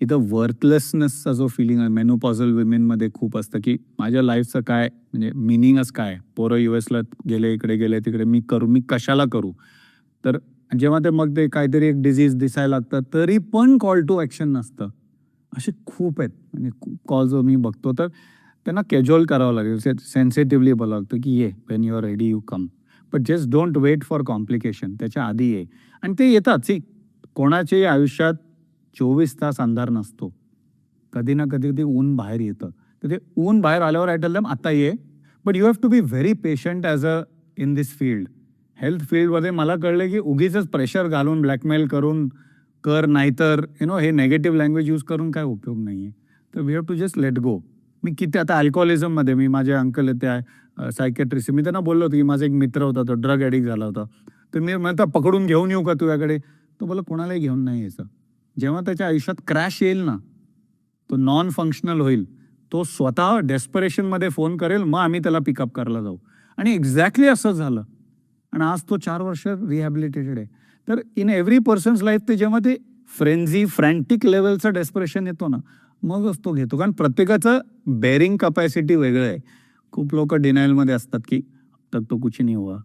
इथं वर्थलेसनेसचा जो फिलिंग आहे मेनोपॉझल विमेनमध्ये खूप असतं, की माझ्या लाईफचं काय म्हणजे मिनिंगच काय? पोरं यूएसला गेले, इकडे गेले, तिकडे मी कशाला करू? तर जेव्हा मग ते काहीतरी एक डिसीज दिसायला लागतं, तरी पण कॉल टू ॲक्शन नसतं. असे खूप आहेत. म्हणजे खूप कॉल्स मी बघतो, तर त्यांना कॅज्युअल करावं लागेल. सेन्सिटिव्हली बोलावं लागतं, की "ये, when you are ready you come." But just don't wait for complication. त्याच्या आधी ये. आणि ते येतात. कोणाच्याही आयुष्यात 24 तास अंधार नसतो. कधी ना कधी ते ऊन बाहेर येतं. तर ते ऊन बाहेर आल्यावर आय टेल देम, "आता ये." But you have to be very patient in this field. Health फील्डमध्ये मला कळलं, की उगीचच प्रेशर घालून, ब्लॅकमेल करून कर, नाहीतर हे निगेटिव्ह लँग्वेज यूज करून काय उपयोग नाहीये. तर we have to just let go. मी किती आता अल्कोहोलिझममध्ये मी माझे अंकल आहेत त्या सायकियाट्रिस्ट, मी त्यांना बोललो होतो, की माझा एक मित्र होता, तो ड्रग ॲडिक्ट झाला होता. तर मी म्हणतो, "पकडून घेऊन येऊ का तुझ्याकडे?" तो बोलला, "कोणालाही घेऊन नाही यायचं." जेव्हा त्याच्या आयुष्यात क्रॅश येईल ना, तो नॉन फंक्शनल होईल, तो स्वतः डेस्परेशनमध्ये फोन करेल, मग आम्ही त्याला पिकअप करायला जाऊ. आणि एक्झॅक्टली असं झालं. आणि आज तो 4 वर्ष रिहॅबिलिटेटेड आहे. तर इन एव्हरी पर्सन्स लाईफ ते जेव्हा ते फ्रँटिक लेव्हलचं डेस्परेशन येतो ना, मगच तो घेतो. कारण प्रत्येकाचं बेअरिंग कपॅसिटी वेगळं आहे. खूप लोकं डिनायलमध्ये असतात, की "तब तो कुछ नहीं हुआ."